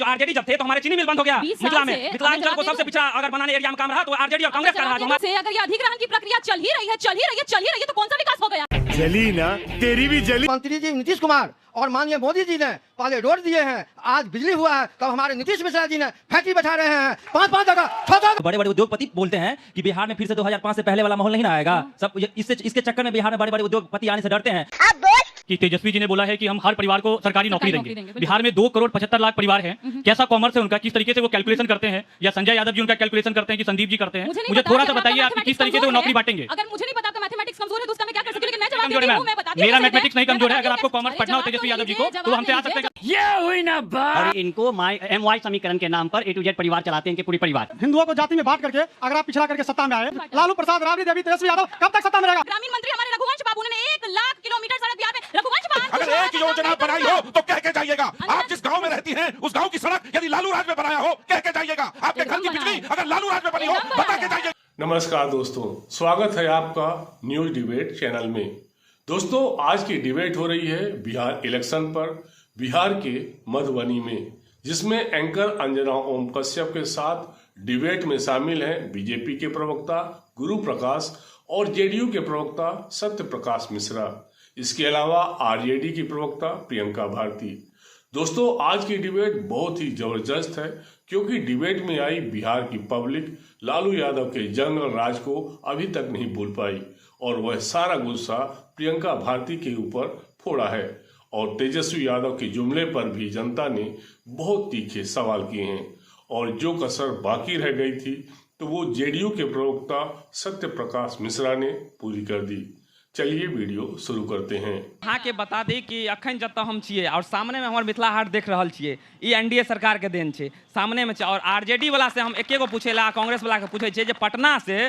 जो आरजेडी जब थे तो हमारे चीनी मिल बंद हो गया मिथिला में। मिथिलांचल को सबसे पिछड़ा अगर बनाने एरिया में काम रहा तो आरजेडी और कांग्रेस का रहा। अगर ये अधिग्रहण की प्रक्रिया चल ही रही है तो कौन सा विकास हो गया? जली ना, तेरी भी जली। मंत्री जी नीतीश कुमार और माननीय मोदी जी ने पहले रोड दिए हैं, आज बिजली हुआ है, तब हमारे नीतीश मिश्रा जी ने फैक्ट्री बैठा रहे हैं 5-5 जगह 6 बड़े बड़े उद्योगपति बोलते हैं कि बिहार में फिर से 2005 से पहले वाला माहौल नहीं आएगा। सब इसके चक्कर में बिहार में बड़े बड़े उद्योगपति आने से डरते हैं। कि तेजस्वी जी ने बोला है कि हम हर परिवार को सरकारी नौकरी देंगे। बिहार में 2,75,00,000 परिवार हैं। कैसा कॉमर्स है उनका, किस तरीके से वो कैलकुलेशन करते हैं, या संजय यादव जी उनका कैलकुलेशन करते हैं कि संदीप जी करते हैं? मुझे थोड़ा सा बताइए आप किस तरीके से वो नौकरी बांटेंगे। अगर मुझे नहीं पता तो मैथमेटिक्स कमजोर है तो उसका मैं क्या कर सकती हूं? लेकिन मैं जवाब देती हूं, मैं बताती हूं। मेरा मैथमेटिक्स नहीं कमजोर है। अगर आपको कॉमर्स पढ़ना हो तेजस्वी यादव जी को तो हमसे आ सकते हैं। ये हुई ना बात। और इनको MY समीकरण के नाम पर A to Z परिवार चलाते हैं, इनके पूरी परिवार। हिंदुओं को जाति में बांट करके अगर आप पिछड़ा करके सत्ता में आए, लालू प्रसाद, राबड़ी देवी, तेजस्वी यादव कब तक सत्ता में रहेगा? ग्रामीण मंत्री हमारे रघुवंश बाबू ने 1 लाख किलोमीटर सड़क बिहार में रघुवंश अगर एक योजना बनाई हो तो कह के जाइएगा। आप जिस गांव में रहती हैं उस गांव की सड़क यदि लालू राज में बनाया हो कह के जाइएगा। आपके घर की बिजली अगर लालू राज में बनी हो बता के जाइएगा। नमस्कार दोस्तों, स्वागत है आपका न्यूज डिबेट चैनल में। दोस्तों, आज की डिबेट हो रही है बिहार इलेक्शन पर, बिहार के मधुबनी में, जिसमें एंकर अंजना ओम कश्यप के साथ डिबेट में शामिल हैं बीजेपी के प्रवक्ता गुरु प्रकाश और जेडीयू के प्रवक्ता सत्य प्रकाश मिश्रा। इसके अलावा आरजेडी की प्रवक्ता प्रियंका भारती। दोस्तों, आज की डिबेट बहुत ही जबरदस्त है, क्योंकि डिबेट में आई बिहार की पब्लिक लालू यादव के जंगल राज को अभी तक नहीं भूल पाई और वह सारा गुस्सा प्रियंका भारती के ऊपर फोड़ा है। और तेजस्वी यादव के जुमले पर भी जनता ने बहुत तीखे सवाल किए हैं और जो कसर बाकी रह गई थी तो वो जेडीयू के प्रवक्ता सत्य प्रकाश मिश्रा ने पूरी कर दी। चलिए वीडियो शुरू करते हैं। हाँ के बता दी कि अखन जब तक हम छिए और सामने में हमारे मिथिला हाट देख रहा छिए, ये एनडीए सरकार के देन छे, सामने में और आरजेडी वाला से हम एकेगो पूछेला, कांग्रेस वाला के पूछे छे जे पटना से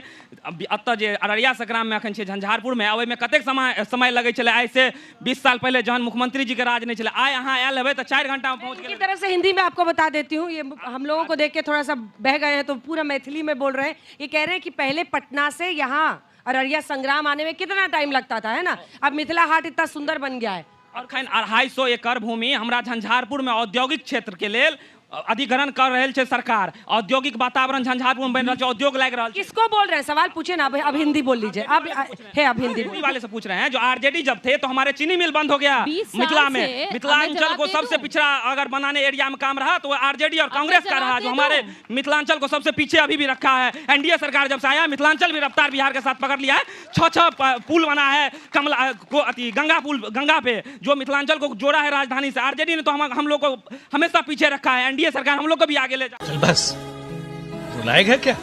अत्ता जे अररिया संग्राम में अखन छे झंझारपुर में आवे में कतेक समय लगे चले? आई से 20 साल पहले जहन मुख्यमंत्री जी के राज नहीं चले, आए यहाँ आयल है तो 4 घंटा में पहुंच गए। की तरफ से हिंदी में आपको बता देती हूँ, ये हम लोगों को देख के थोड़ा सा बह गए हैं तो पूरा मैथिली में बोल रहे हैं। ये कह रहे हैं कि पहले पटना से यहाँ अररिया संग्राम आने में कितना टाइम लगता था, है ना? अब मिथिला हाट इतना सुंदर बन गया है। और खैन 250 एकड़ भूमि हमरा झंझारपुर में औद्योगिक क्षेत्र के लेल अधिग्रहण कर रहे छे सरकार। औद्योगिक वातावरण झंझारपुर में बन रहा है, उद्योग लग रहा है। किसको बोल रहे हैं? सवाल पूछे ना। अब हिंदी बोल लीजिए। अब हिंदी वाले से पूछ रहे हैं। जो आरजेडी जब थे तो हमारे चीनी मिल बंद हो गया मिथिला में। मिथिलांचल को सबसे पिछड़ा अगर बनाने एरिया में काम रहा तो आरजेडी और कांग्रेस का रहा, जो हमारे मिथिलांचल को सबसे पीछे अभी भी रखा है। एनडीए सरकार जब से आया मिथिलांचल भी रफ्तार बिहार के साथ पकड़ लिया है। 6 पुल बना है कमला को गंगा पुल, गंगा पे जो मिथिलांचल को जोड़ा है राजधानी से। आरजेडी ने तो हम लोग को हमेशा पीछे रखा है। एनडीए सरकार हम लोग को भी आगे ले जाए। बस रुलाएगा क्या?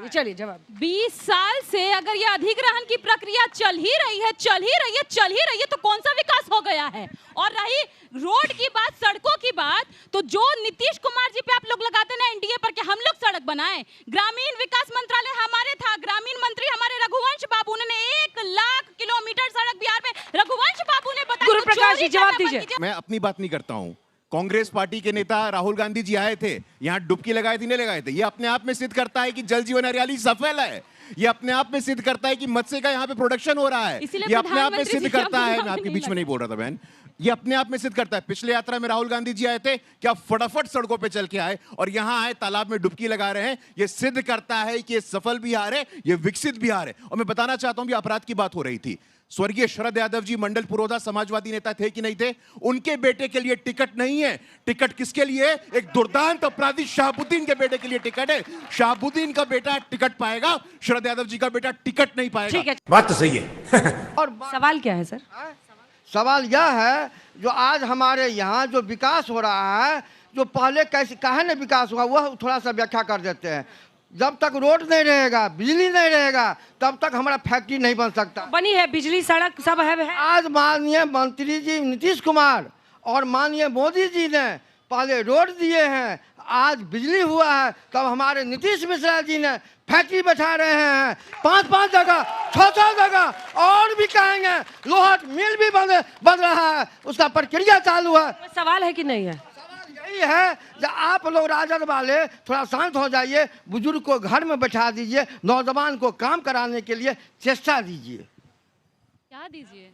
चलिए जवाब। 20 साल से अगर ये अधिग्रहण की प्रक्रिया चल ही रही है तो कौन सा विकास हो गया है? और रही रोड की बात, सड़कों की बात, तो जो नीतीश कुमार जी पे आप लोग लगाते ना एनडीए पर कि हम लोग सड़क बनाए, ग्रामीण विकास मंत्रालय हमारे था, ग्रामीण मंत्री हमारे रघुवंश बाबू ने 1 लाख किलोमीटर सड़क बिहार में रघुवंश बाबू ने बताया। गुरु प्रकाश जी जवाब दीजिए। मैं अपनी बात नहीं करता हूं। कांग्रेस पार्टी के नेता राहुल गांधी जी आए थे, यहां डुबकी लगाई थी, नहीं लगाए थे। ये अपने आप में सिद्ध करता है कि जल जीवन हरियाली सफल है। ये अपने आप में सिद्ध करता है कि मत्स्य का यहाँ पे प्रोडक्शन हो रहा है। ये अपने आप में सिद्ध करता है, मैं आपके बीच में नहीं बोल रहा था बहन, ये अपने आप में सिद्ध करता है। पिछले यात्रा में राहुल गांधी जी आए थे, क्या फटाफट सड़कों पे चल के आए, और यहाँ आए तालाब में डुबकी लगा रहे हैं। ये सिद्ध करता है कि ये सफल बिहार है, ये विकसित बिहार है। और मैं बताना चाहता हूं कि अपराध की बात हो रही थी। स्वर्गीय शरद यादव जी मंडल पुरोधा समाजवादी नेता थे कि नहीं थे? उनके बेटे के लिए टिकट नहीं है। टिकट किसके लिए? एक दुर्दांत अपराधी शहाबुद्दीन के बेटे के लिए टिकट है। शहाबुद्दीन का बेटा टिकट पाएगा, शरद यादव जी का बेटा टिकट नहीं पाएगा। ठीक है, बात तो सही है। और सवाल क्या है सर? सवाल यह है, जो आज हमारे यहाँ जो विकास हो रहा है, जो पहले कैसे काहे ने विकास हुआ वह थोड़ा सा व्याख्या कर देते हैं। जब तक रोड नहीं रहेगा, बिजली नहीं रहेगा, तब तक हमारा फैक्ट्री नहीं बन सकता। बनी है बिजली, सड़क सब है। आज माननीय मंत्री जी नीतीश कुमार और माननीय मोदी जी ने पहले रोड दिए हैं, आज बिजली हुआ है, तब हमारे नीतीश मिश्रा जी ने फैक्ट्री बैठा रहे हैं 5-5 जगह 6 जगह, और भी कहेंगे। लोहा मिल भी बन रहा है, उसका प्रक्रिया चालू है। सवाल है कि नहीं है? यही है कि आप लोग राजद वाले थोड़ा शांत हो जाइए, बुजुर्ग को घर में बैठा दीजिए, नौजवान को काम कराने के लिए चेष्टा दीजिए। क्या दीजिए?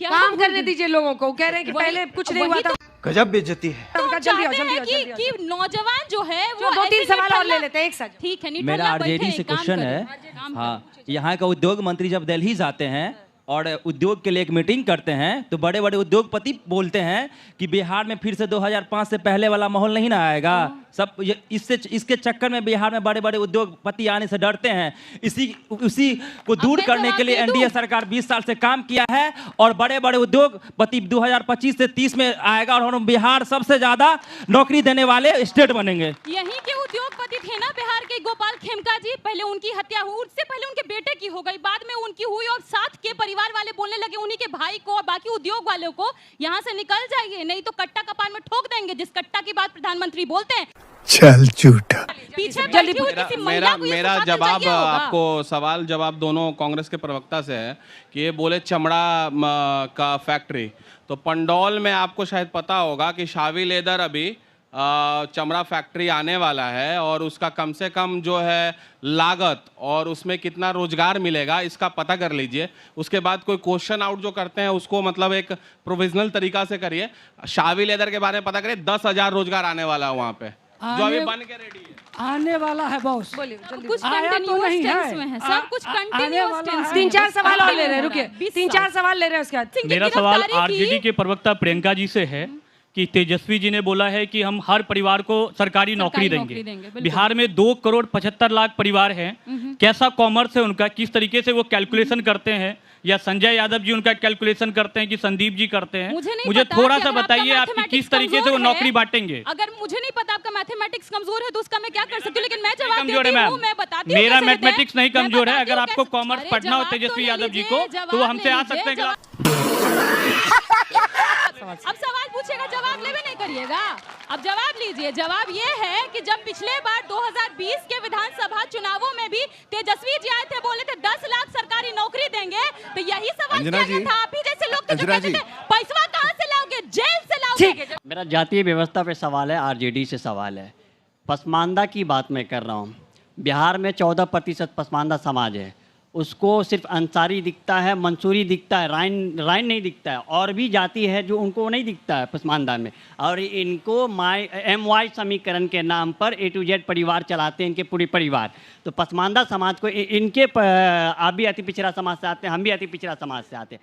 काम करने दीजिए लोगों को। कह रहे हैं कि पहले कुछ नहीं हुआ था। गजब बेइज्जती है। तो हम जल्दी आओ, चाहते जल्दी हैं आओ, कि जल्दी आओ। कि नौजवान जो है वो दो तीन ऐसे सवाल और निठल्ला- ले लेते हैं एक साथ। ठीक है, मेरा निठल्ला आरजेडी बैठे, से काम क्वेश्चन करें। है। काम हाँ, करें। यहाँ का उद्योग मंत्री जब दिल्ली जाते हैं और उद्योग के लिए एक मीटिंग करते हैं तो बड़े बड़े उद्योगपति बोलते हैं कि बिहार में फिर से 2005 से पहले वाला माहौल नहीं ना आएगा। सब इसके चक्कर में बिहार में बड़े बड़े उद्योगपति आने से डरते हैं। उसी को दूर मैं करने जवाब के लिए दे दूं? एनडीए सरकार 20 साल से काम किया है और बड़े बड़े उद्योगपति 2025 से 30 में आएगा और हम बिहार सबसे ज्यादा नौकरी देने वाले स्टेट बनेंगे। यहीं के उद्योगपति थे ना बिहार के गोपाल खेमका जी, पहले उनकी हत्या हुई, उससे पहले उनके बेटे की हो गई, बाद में उनकी हुई और साथ के परिवार वाले बोलने लगे उन्हीं के भाई को और बाकी उद्योग वालों को यहाँ से निकल जाइए नहीं तो कट्टा कपान में ठोक देंगे, जिस कट्टा की बात प्रधानमंत्री बोलते हैं। चल झूठा। पीछे जल्दी बैठी हुई किसी महिला को ये मेरा सुनना तो जवाब चाहिए होगा। आपको सवाल जवाब दोनों कांग्रेस के प्रवक्ता से है कि ये बोले चमड़ा का फैक्ट्री, तो पंडौल में आपको शायद पता होगा कि शावी लेदर अभी चमड़ा फैक्ट्री आने वाला है और उसका कम से कम जो है लागत और उसमें कितना रोजगार मिलेगा इसका पता कर लीजिए। उसके बाद कोई क्वेश्चन आउट जो करते हैं उसको मतलब एक प्रोविजनल तरीका से करिए। शावी लेदर के बारे में पता करिए, 10,000 रोजगार आने वाला है वहाँ पे जो अभी बन के रेडी है। आने वाला है बॉस। बोलिए जल्दी। कुछ आया तो कंटिन्यूअस नहीं टेंस है। में है, सब कुछ कंटिन्यूअस टेंस में। तीन चार सवाल और ले रहे हैं, है। रुकिए 20 तीन चार सवाल ले रहे हैं उसके बाद। सिंह की मेरा सवाल गिरफ्तारी आरजेडी की- के प्रवक्ता प्रियंका जी से है कि तेजस्वी जी ने बोला है कि हम हर परिवार को सरकारी नौकरी नौकरी देंगे। देंगे, बिल्कुल। बिहार में 2,75,00,000 परिवार हैं। कैसा कॉमर्स है उनका, किस तरीके से वो कैलकुलेशन करते हैं, या संजय यादव जी उनका कैलकुलेशन करते हैं कि संदीप जी करते हैं? मुझे थोड़ा कि सा अगर बताइए आपका आपकी किस मैथमेटिक्स तरीके से वो कमजोर नौकरी है, बांटेंगे। अगर मुझे नहीं पता आपका मैथमेटिक्स कमजोर है तो उसका मैं क्या कर सकती हूँ, लेकिन मैं जवाब कमजोर है देती हूँ, मैम, मैं बताती हूँ मेरा कैसे देते हैं। मैथमेटिक्स नहीं मैं कमजोर है। बताती अगर हूँ आपको कैसे- कॉमर्स अरे पढ़ना हो जवाब तो तेजस्वी ले यादव जी लीजिए, को जवाब तो वो हमसे ले आ लीजिए, सकते हैं। अब सवाल पूछेगा जवाब लेवे नहीं करिएगा। अब जवाब लीजिए। जवाब ये है कि जब पिछले बार 2020 के विधानसभा चुनावों में भी तेजस्वी जी आए थे, बोले थे 10 लाख सरकारी नौकरी देंगे, तो यही सवाल अंजना किया जी, था। आप ही जैसे लोग तो जो अंजना कहते जी। थे पैसा कहाँ से लाओगे, जेल से लाओगे। मेरा जातीय व्यवस्था पे सवाल है, आरजेडी से सवाल है। पसमानदा की बात मैं कर रहा हूँ। बिहार में 14% पसमानदा समाज है, उसको सिर्फ अंसारी दिखता है, मंसूरी दिखता है, राइन नहीं दिखता है। और भी जाति है जो उनको नहीं दिखता है पसमानदा में, और इनको MY समीकरण के नाम पर A to Z परिवार चलाते हैं, इनके पूरे परिवार। तो पसमानदा समाज को इनके आप भी अति पिछड़ा समाज से आते हैं, हम भी अति पिछड़ा समाज से आते हैं।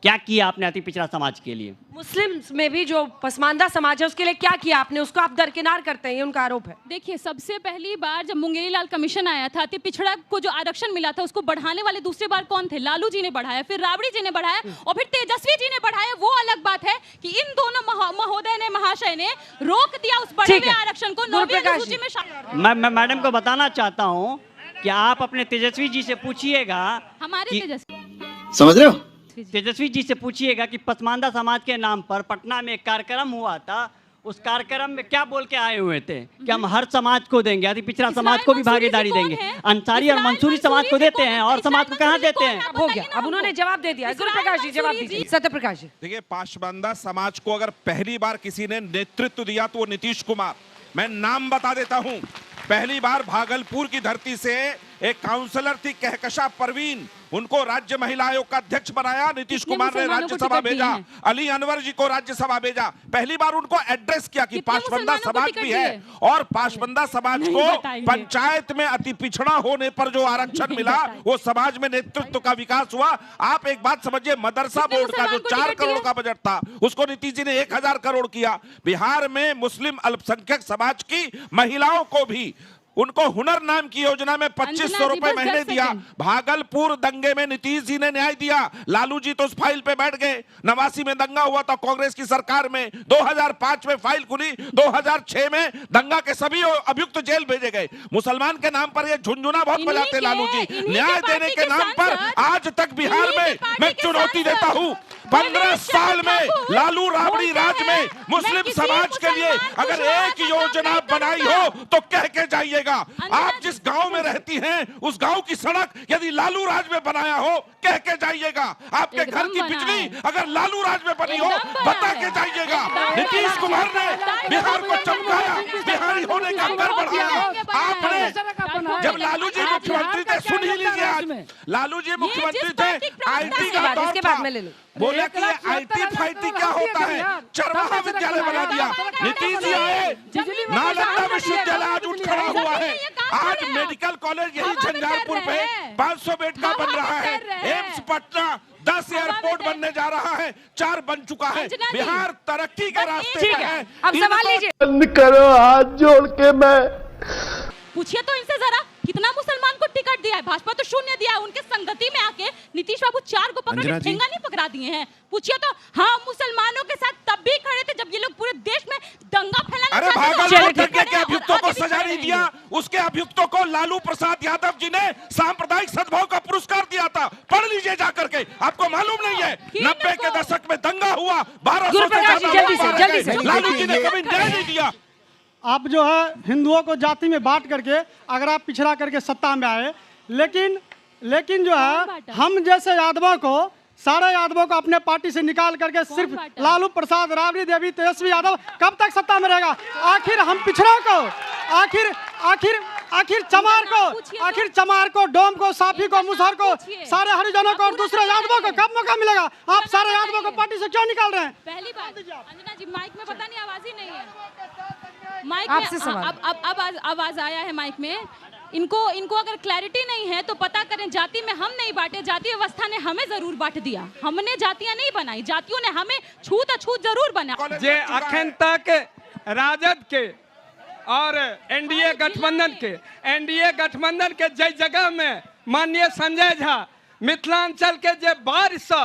क्या किया आपने अति पिछड़ा समाज के लिए? मुस्लिम्स में भी जो पसमानदा समाज है उसके लिए क्या किया आपने, उसको आप दरकिनार करते हैं, ये उनका आरोप है। देखिए, सबसे पहली बार जब मुंगेरी लाल कमीशन आया था, अति पिछड़ा को जो आरक्षण मिला था उसको बढ़ाने वाले दूसरी बार कौन थे? लालू जी ने बढ़ाया, फिर राबड़ी जी ने बढ़ाया और फिर तेजस्वी जी ने बढ़ाया। वो अलग बात है कि इन दोनों महोदय ने, महाशय ने रोक दिया उस बढ़े हुए आरक्षण को। 9वीं अनुसूची में शामिल। मैं मैडम को बताना चाहता हूँ कि आप अपने तेजस्वी जी से पूछिएगा, हमारे तेजस्वी, समझ रहे हो? तेजस्वी जी से पूछिएगा कि पसमानदा समाज के नाम पर पटना में एक कार्यक्रम हुआ था, उस कार्यक्रम में क्या बोल के आए हुए थे कि हम हर समाज को देंगे, अति पिछड़ा समाज को भी भागीदारी देंगे। अंसारी और मंसूरी समाज को देते हैं और समाज को कहाँ देते हैं? हो गया, अब उन्होंने जवाब दे दिया। गुरुप्रकाश जी जवाब दीजिए। सत्यप्रकाश जी, देखिए, पाशबंदा समाज को अगर पहली बार किसी ने नेतृत्व दिया तो वो नीतीश कुमार। मैं नाम बता देता हूं। पहली बार भागलपुर की धरती से एक काउंसलर थी कहकशा परवीन, उनको राज्य महिला आयोग का अध्यक्ष बनाया। नीतीश कुमार ने राज्यसभा भेजा, अली अनवर जी को राज्यसभा भेजा। पहली बार उनको एड्रेस किया कि पाशबंदा समाज भी है और पाशबंदा समाज को पंचायत में अति पिछड़ा होने पर जो आरक्षण मिला वो समाज में नेतृत्व का विकास हुआ। आप एक बात समझिए, मदरसा बोर्ड का जो 4 करोड़ का बजट था उसको नीतीश जी ने 1000 करोड़ किया। बिहार में मुस्लिम अल्पसंख्यक समाज की महिलाओं को भी उनको हुनर नाम की योजना में 2500 रुपए महीने दिया। भागलपुर दंगे में नीतीश जी ने न्याय दिया। लालू जी तो उस फाइल पे बैठ गए। 89 में दंगा हुआ था कांग्रेस की सरकार में, 2005 में फाइल खुली, 2006 में दंगा के सभी अभियुक्त जेल भेजे गए। मुसलमान के नाम पर ये झुंझुना बहुत बजाते लालू जी। न्याय देने के नाम पर आज तक बिहार में मैं चुनौती देता हूँ, 15 साल में लालू राबड़ी राज में मुस्लिम समाज के लिए अगर एक योजना बनाई हो तो कह के जाइएगा। आप जिस गांव में रहती हैं उस गांव की सड़क यदि लालू राज में बनाया हो कह के जाइएगा। आपके घर की बिजली अगर लालू राज में बनी हो बता के जाइएगा। नीतीश कुमार ने बिहार को चमकाया, बिहारी होने का गर्व बढ़ाया। आपने जब लालू जी मुख्यमंत्री थे, सुन ही लीजिए, आज लालू जी मुख्यमंत्री थे, आईटी का दौर इसके था, बाद मैं ले लूं। बोले कि ये आईटी फाईटी क्या होता है, चरवाहा विद्यालय बना दिया। नीतीश जी आए, नालंदा विश्वविद्यालय आज उठ खड़ा हुआ है। आज मेडिकल कॉलेज यही झंझारपुर पे 500 बेड का बन रहा है। एम्स पटना, 10 एयरपोर्ट बनने जा रहा है, 4 बन चुका है। बिहार तरक्की के रास्ते पे है। अब सवाल लीजिए। बंद करो, हाथ जोड़ के मैं पूछिए तो इनसे जरा, कितना मुसलमान को टिकट दिया है? भाजपा तो शून्य दिया है। उनके संगति में आके नीतीश बाबू 4 को पकड़ के ठेंगा नहीं पकड़ा दिए हैं। पूछिए तो, हाँ मुसलमानों के साथ तब भी खड़े थे जब ये लोग पूरे देश में दंगा फैलाना अरे भागलपुर के अभियुक्तों को सजा नहीं दिया, उसके अभियुक्तों को लालू प्रसाद यादव जी ने सांप्रदायिक सद्भाव का पुरस्कार दिया था। पढ़ लीजिए जाकर के, आपको मालूम नहीं है 90 के दशक में दंगा हुआ, 1200 से ज्यादा लालू जी ने कभी न्याय नहीं दिया। आप जो है हिंदुओं को जाति में बांट करके अगर आप पिछड़ा करके सत्ता में आए, लेकिन जो है हम जैसे यादवों को, सारे यादवों को अपने पार्टी से निकाल करके सिर्फ लालू प्रसाद, राबड़ी देवी, तेजस्वी यादव कब तक सत्ता में रहेगा? आखिर हम पिछड़ों को, आखिर चमार को, डोम को, साफी को, मुसहर को, सारे हरिजनों को और दूसरे यादवों को कब मौका मिलेगा? आप सारे यादवों को पार्टी से क्यों निकाल रहे हैं? पहली बात, अंजना जी माइक में पता नहीं आवाज ही नहीं है। माइक आपसे में सवाल। अब आवाज आया है माइक में। इनको अगर क्लैरिटी नहीं है तो पता करें, जाति में हम नहीं बांटे, जाति व्यवस्था ने हमें जरूर बांट दिया। हमने जातियां नहीं बनाई, जातियों ने हमें छूत अछूत जरूर बनाया। जे अखन तक राजद के और एनडीए गठबंधन के जय जगह में माननीय संजय झा मिथिलांचल के जे 1200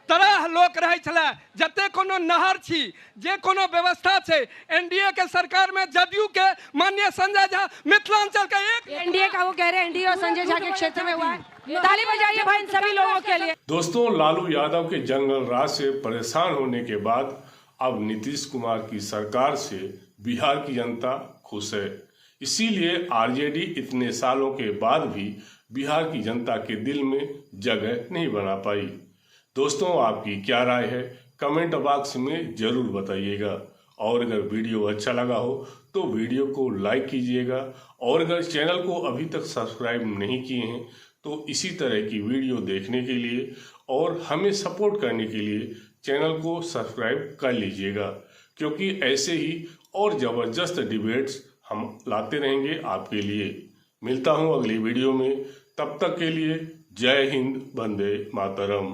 तरह लोक रहे छला, जते कोनो नहर छी, जे कोनो व्यवस्था छे, एनडीए के सरकार में जदयू के माननीय संजय झा मिथिलांचल का एक एनडीए का वो कह रहे हैं, एनडीए और संजय झा के क्षेत्र में हुआ है। ताली बजाइए भाई इन सभी लोगों के लिए। दोस्तों, लालू यादव के जंगल राज से परेशान होने के बाद अब नीतीश कुमार की सरकार से बिहार की जनता खुश है। इसीलिए आरजेडी इतने सालों के बाद भी बिहार की जनता के दिल में जगह नहीं बना पाई। दोस्तों, आपकी क्या राय है कमेंट बॉक्स में जरूर बताइएगा। और अगर वीडियो अच्छा लगा हो तो वीडियो को लाइक कीजिएगा, और अगर चैनल को अभी तक सब्सक्राइब नहीं किए हैं तो इसी तरह की वीडियो देखने के लिए और हमें सपोर्ट करने के लिए चैनल को सब्सक्राइब कर लीजिएगा, क्योंकि ऐसे ही और ज़बरदस्त डिबेट्स हम लाते रहेंगे आपके लिए। मिलता हूं अगली वीडियो में, तब तक के लिए जय हिंद, वंदे मातरम।